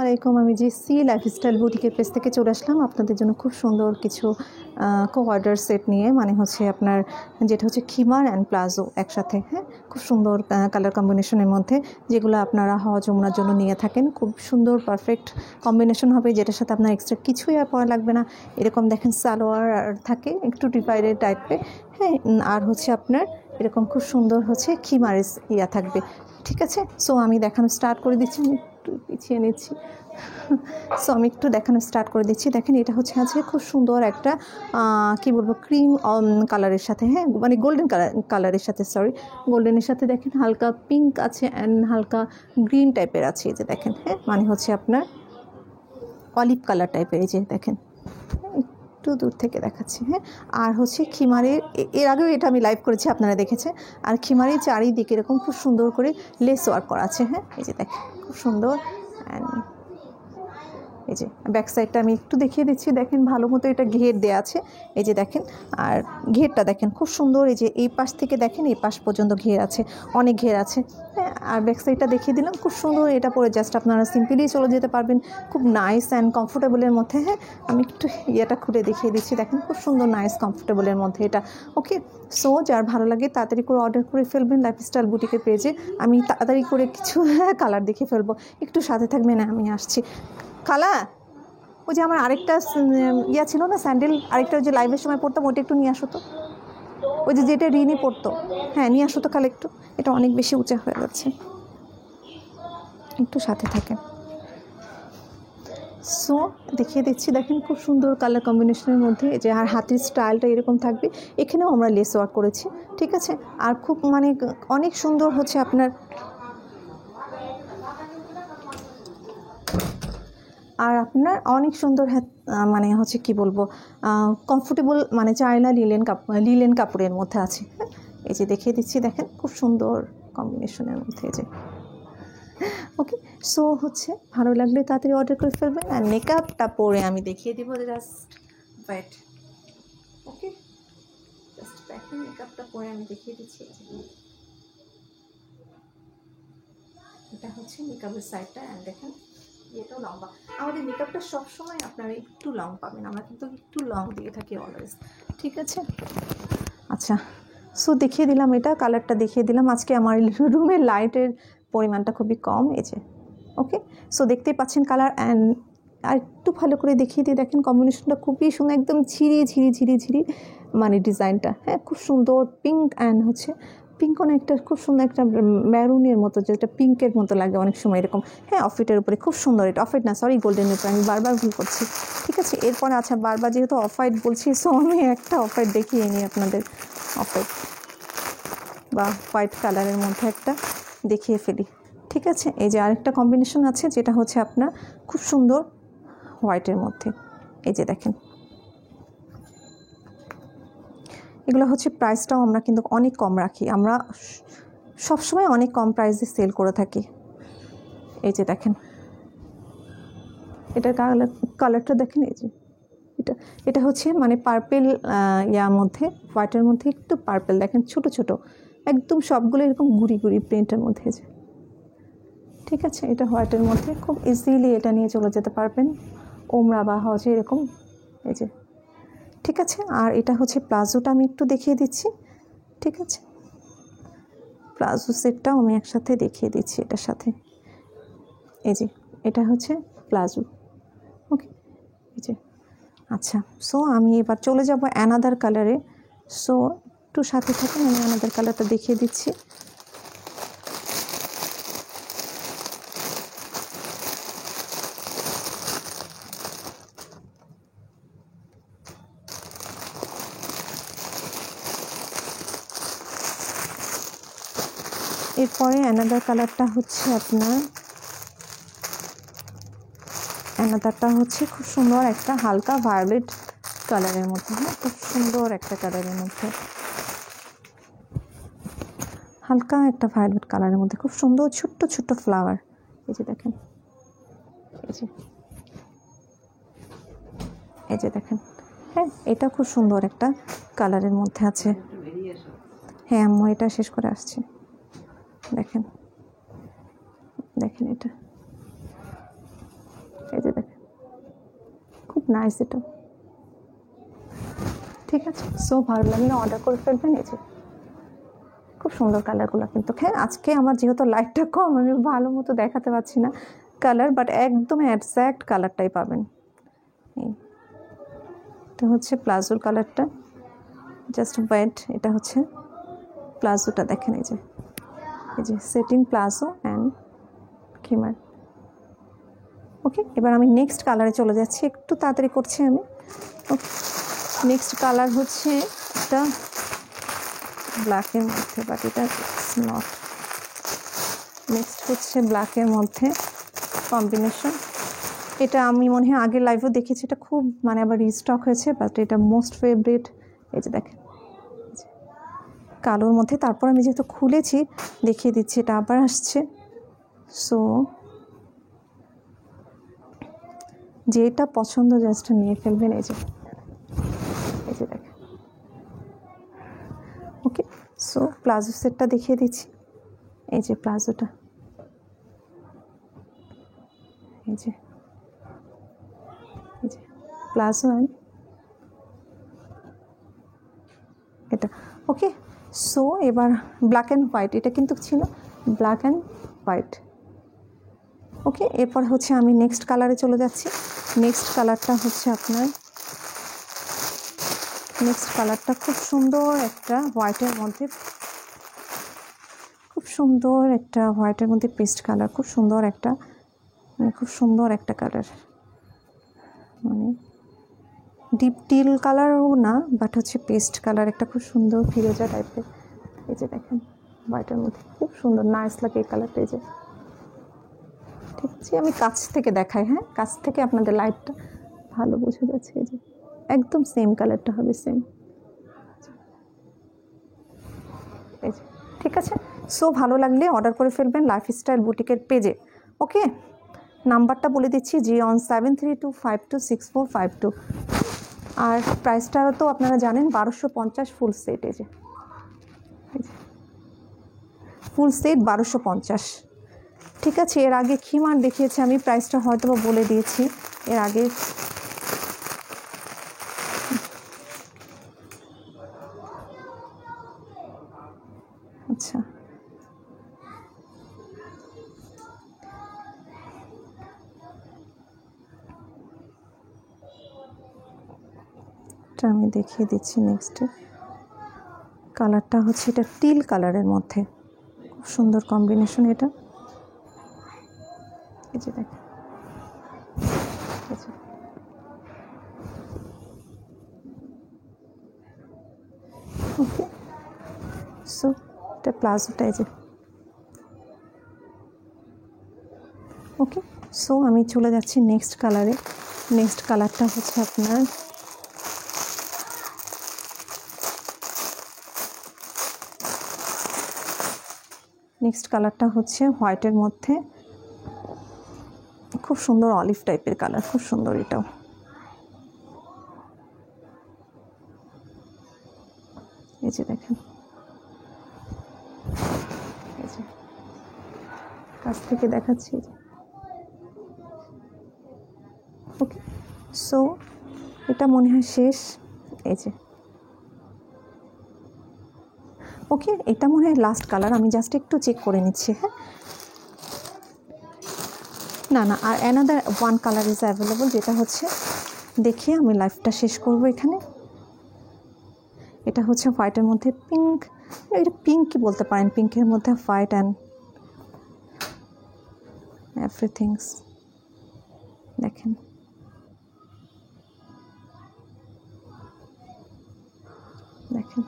আলাইকুম, আমি JC lifestyle বুটিকের page থেকে চলে আসলাম আপনাদের জন্য খুব সুন্দর কিছু অর্ডার সেট নিয়ে, মানে হচ্ছে আপনার যেটা হচ্ছে খিমার অ্যান্ড প্লাজো একসাথে। হ্যাঁ, খুব সুন্দর কালার কম্বিনেশনের মধ্যে, যেগুলো আপনারা হজ উমরার জন্য নিয়ে থাকেন। খুব সুন্দর পারফেক্ট কম্বিনেশন হবে, যেটার সাথে আপনার এক্সট্রা কিছুই আর পরা লাগবে না। এরকম দেখেন সালোয়ার থাকে একটু ডিভাইডেড টাইপের। হ্যাঁ, আর হচ্ছে আপনার এরকম খুব সুন্দর হচ্ছে খিমারের ইয়া থাকবে। ঠিক আছে, সো আমি দেখানো স্টার্ট করে দিচ্ছি। আমি একটু পিছিয়ে নিচ্ছি। সো আমি একটু দেখানো স্টার্ট করে দিচ্ছি। দেখেন, এটা হচ্ছে আজকে খুব সুন্দর একটা কি বলবো, ক্রিম কালারের সাথে, হ্যাঁ মানে গোল্ডেন কালারের সাথে, সরি গোল্ডেনের সাথে দেখেন হালকা পিঙ্ক আছে অ্যান্ড হালকা গ্রিন টাইপের আছে। এই যে দেখেন, হ্যাঁ মানে হচ্ছে আপনার অলিভ কালার টাইপের। এই যে দেখেন, একটু দূর থেকে দেখাচ্ছি। হ্যাঁ, আর হচ্ছে খিমারের এর আগেও এটা আমি লাইভ করেছি, আপনারা দেখেছেন। আর খিমারের চারিদিকে এরকম খুব সুন্দর করে লেস ওয়ার্ক করা আছে। হ্যাঁ, এই যে দেখেন খুব সুন্দর। অ্যান্ড এই যে ব্যাক সাইডটা আমি একটু দেখিয়ে দিচ্ছি। দেখেন ভালো মতো এটা ঘের দেওয়া আছে। এই যে দেখেন, আর ঘেরটা দেখেন খুব সুন্দর। এই যে এই পাশ থেকে দেখেন এই পাশ পর্যন্ত ঘের আছে, অনেক ঘের আছে। হ্যাঁ, আর ব্যাক সাইডটা দেখিয়ে দিলাম খুব সুন্দর। এটা পরে জাস্ট আপনারা সিম্পলি চলে যেতে পারবেন, খুব নাইস অ্যান্ড কমফোর্টেবলের মধ্যে। হ্যাঁ, আমি একটু ইয়েটা খুলে দেখিয়ে দিচ্ছি। দেখেন খুব সুন্দর নাইস কমফোর্টেবলের মধ্যে এটা। ওকে, সো যার ভালো লাগে তাড়াতাড়ি করে অর্ডার করে ফেলবেন লাইফস্টাইল বুটিকের পেজে। আমি তাড়াতাড়ি করে কিছু কালার দেখে ফেলবো, একটু সাথে থাকবেন। আমি আসছি। খালা, ওই যে আমার আরেকটা ইয়া ছিল না, স্যান্ডেল, আরেকটা ওই যে লাইভের সময় পড়তাম, ওইটা একটু নিয়ে আসো তো। ওই যে যেটা রিনি পড়তো, হ্যাঁ নিয়ে আসো তো খালা একটু। এটা অনেক বেশি উঁচা হয়ে যাচ্ছে, একটু সাথে থাকেন। সো দেখিয়ে দিচ্ছি। দেখেন খুব সুন্দর কালার কম্বিনেশনের মধ্যে, যে আর হাতের স্টাইলটা এরকম থাকবে। এখানেও আমরা লেস ওয়ার্ক করেছি, ঠিক আছে। আর খুব মানে অনেক সুন্দর হচ্ছে আপনার, আর আপনার অনেক সুন্দর মানে হচ্ছে কি বলবো, কমফোর্টেবল, মানে চায়না লিলেন কাপড়ের মধ্যে আছে। এই যে দেখিয়ে দিচ্ছি, দেখেন খুব সুন্দর কম্বিনেশনের মধ্যে। যে ওকে, সো হচ্ছে ভালো লাগলে তাড়াতাড়ি অর্ডার করে ফেলবেন। আর মেকআপটা পরে আমি দেখিয়ে দিব, জাস্ট ওয়েট। ওকে, জাস্ট দেখেন মেকআপটা পরে আমি দেখিয়ে দিচ্ছি। এটা হচ্ছে মেকআপের সাইডটা। অ্যান্ড দেখেন এটাও লম্বা। আমাদের মেকআপটা সবসময় আপনারা একটু লং পাবেন, আমরা কিন্তু একটু লং দিয়ে থাকি অলওয়েজ, ঠিক আছে। আচ্ছা, সো দেখিয়ে দিলাম, এটা কালারটা দেখিয়ে দিলাম। আজকে আমার রুমের লাইটের পরিমাণটা খুবই কম, এই যে ওকে। সো দেখতেই পাচ্ছেন কালার। অ্যান্ড আর একটু ভালো করে দেখিয়ে দিয়ে দেখেন কম্বিনেশনটা খুবই সুন্দর, একদম ঝিরি মানে ডিজাইনটা। হ্যাঁ, খুব সুন্দর পিঙ্ক অ্যান্ড হচ্ছে পিঙ্ক, অনেকটা খুব সুন্দর একটা ম্যারুনের মতো, যেটা পিঙ্কের মতো লাগে অনেক সময় এরকম। হ্যাঁ, অফিটের উপরে খুব সুন্দর। এটা অফাইট না, সরি গোল্ডেনের উপরে, আমি বারবার ভুল করছি, ঠিক আছে। এরপরে আচ্ছা, বারবার যেহেতু অফাইট বলছি, সো আমি একটা অফাইট দেখিয়ে নিই আপনাদের। অফাইট বা হোয়াইট কালারের মধ্যে একটা দেখিয়ে ফেলি, ঠিক আছে। এই যে আরেকটা কম্বিনেশন আছে, যেটা হচ্ছে আপনার খুব সুন্দর হোয়াইটের মধ্যে। এই যে দেখেন, এগুলো হচ্ছে প্রাইসটাও আমরা কিন্তু অনেক কম রাখি, আমরা সবসময় অনেক কম প্রাইসে সেল করে থাকি। এই যে দেখেন, এটার কালারটা দেখেন। এই যে এটা হচ্ছে মানে পার্পেল ইয়ার মধ্যে, হোয়াইটের মধ্যে একটু পার্পেল, দেখেন ছোট ছোট একদম সবগুলো এরকম গুড়ি প্রিন্টের মধ্যে। যে ঠিক আছে, এটা হোয়াইটের মধ্যে খুব ইজিলি এটা নিয়ে চলে যেতে পারবেন ওমরা বা হজে এরকম। এই যে ঠিক আছে। আর এটা হচ্ছে প্লাজোটা, আমি একটু দেখিয়ে দিচ্ছি, ঠিক আছে। প্লাজো সেটটাও আমি একসাথে দেখিয়ে দিচ্ছি এটার সাথে। এই যে এটা হচ্ছে প্লাজো, ওকে। এই যে আচ্ছা, সো আমি এবার চলে যাব অ্যানাদার কালারে। সো একটু সাথে থাকুন, আমি অ্যানাদার কালারটা দেখিয়ে দিচ্ছি। এরপরে অ্যানাদার কালারটা হচ্ছে আপনার, অ্যানাদারটা হচ্ছে খুব সুন্দর একটা হালকা ভায়োলেট কালারের মধ্যে। হ্যাঁ, খুব সুন্দর একটা কালারের মধ্যে, হালকা একটা ভায়োলেট কালারের মধ্যে খুব সুন্দর ছোট্ট ছোট্ট ফ্লাওয়ার। এই যে দেখেন, এই যে দেখেন। হ্যাঁ, এটা খুব সুন্দর একটা কালারের মধ্যে আছে। হ্যাঁ আম্মু, এটা শেষ করে আসছি। দেখেন এটা নাইস এটা, ঠিক আছে। সো ভালো লাগলে অর্ডার করে ফেলবেন। এই যে খুব সুন্দর কালারগুলো কিন্তু। হ্যাঁ, আজকে আমার যেহেতু লাইটটা কম, আমি ভালো মতো দেখাতে পারছি না কালার, বাট একদম এক্স্যাক্ট কালারটাই পাবেন। এটা হচ্ছে প্লাজোর কালারটা, জাস্ট হোয়াইট। এটা হচ্ছে প্লাজোটা, দেখেন এই যে সেটিং প্লাজো অ্যান্ড খিমার। ওকে, এবার আমি নেক্সট কালারে চলে যাচ্ছি, একটু তাড়াতাড়ি করছি আমি। ওকে, নেক্সট কালার হচ্ছে এটা ব্ল্যাকের মধ্যে, বাট এটা ইটস নট। নেক্সট হচ্ছে ব্ল্যাকের মধ্যে কম্বিনেশন। এটা আমি মনে হয় আগের লাইভেও দেখেছি, এটা খুব মানে আবার রিস্টক হয়েছে, বাট এটা মোস্ট ফেভারিট। এই যে দেখেন কালোর মধ্যে, তারপর আমি যেহেতু খুলেছি দেখিয়ে দিচ্ছি, এটা আবার আসছে। সো যেটা পছন্দ জাস্ট নিয়ে ফেলবেন। এই যে দেখেন। ওকে, সো প্লাজো সেটটা দেখিয়ে দিচ্ছি। এই যে প্লাজোটা, এই যে প্লাজো অ্যান্ড এটা। ওকে, সো এবার ব্ল্যাক অ্যান্ড হোয়াইট, এটা কিন্তু ছিল ব্ল্যাক অ্যান্ড হোয়াইট। ওকে, এরপর হচ্ছে আমি নেক্সট কালারে চলে যাচ্ছি। নেক্সট কালারটা হচ্ছে আপনার, নেক্সট কালারটা খুব সুন্দর একটা হোয়াইটের মধ্যে, খুব সুন্দর একটা হোয়াইটের মধ্যে পেস্ট কালার, খুব সুন্দর একটা খুব সুন্দর একটা কালার, মানে ডিপ টিল কালারও না, বাট হচ্ছে পেস্ট কালার, একটা খুব সুন্দর ফিরোজা টাইপের। এই যে দেখেন হোয়াইটের মধ্যে খুব সুন্দর নাইস লাগে এই কালারটা। এই যে ঠিক আছে, আমি কাছ থেকে দেখাই। হ্যাঁ, কাছ থেকে আপনাদের লাইটটা ভালো বোঝা যাচ্ছে। এই যে একদম সেম কালারটা হবে, সেম। এই যে ঠিক আছে। সো ভালো লাগলে অর্ডার করে ফেলবেন লাইফস্টাইল বুটিকের পেজে। ওকে, নাম্বারটা বলে দিচ্ছি, G173252645 আর প্রাইসটা তো আপনারা জানেন 1250 ফুল সেট। এই যে ফুল সেট 1250, ঠিক আছে। এর আগে খিমার দেখিয়েছি আমি, প্রাইসটা হয়তো বলে দিয়েছি এর আগে। আচ্ছা, এটা আমি দেখিয়ে দিচ্ছি। নেক্সটে কালারটা হচ্ছে এটা টিল কালারের মধ্যে, খুব সুন্দর কম্বিনেশন এটা। এই যে দেখেন, ওকে। সো এটা প্লাজোটা, এই যে ওকে। সো আমি চলে যাচ্ছি নেক্সট কালারে। নেক্সট কালারটা হচ্ছে আপনার হোয়াইটের মধ্যে, খুব সুন্দর অলিভ টাইপের কালার, খুব সুন্দর এটাও। এই যে দেখেন, এই যে কাছ থেকে দেখাচ্ছি। ওকে, সো এটা মনে হয় শেষ। এই যে ওকে, এটা মনে হয় লাস্ট কালার, আমি জাস্ট একটু চেক করে নিচ্ছি। হ্যাঁ, না আর another one colour is available, যেটা হচ্ছে দেখিয়ে আমি লাইফটা শেষ করব এখানে। এটা হচ্ছে হোয়াইটের মধ্যে পিঙ্ক, এটা পিঙ্ক কি বলতে পারেন, পিঙ্কের মধ্যে হোয়াইট অ্যান্ড এভরিথিংস। দেখেন দেখেন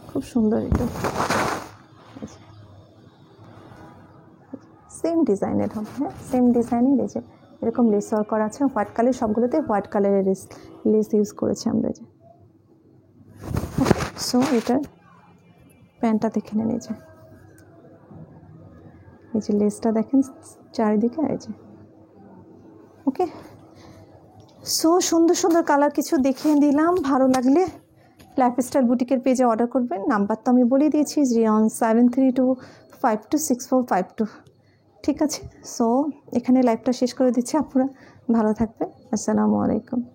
খুব সুন্দর এটা, সেম ডিজাইনের হবে। হ্যাঁ, সেম ডিজাইনের। এই যে এরকম লেস ওয়ার্ক করা আছে হোয়াইট কালার, সবগুলোতে হোয়াইট কালারের লেস ইউজ করেছি আমরা। যে সো এটার প্যান্টটা দেখে নেন। এই যে লেসটা দেখেন চারিদিকে। এই যে ওকে, সো সুন্দর সুন্দর কালার কিছু দেখিয়ে দিলাম। ভালো লাগলে লাইফস্টাইল বুটিকের পেজে অর্ডার করবেন। নাম্বার তো আমি বলে দিয়েছি, 0732526452। ঠিক আছে, সো এখানে লাইভটা শেষ করে দিচ্ছি। আপনারা ভালো থাকবেন। আসসালামু আলাইকুম।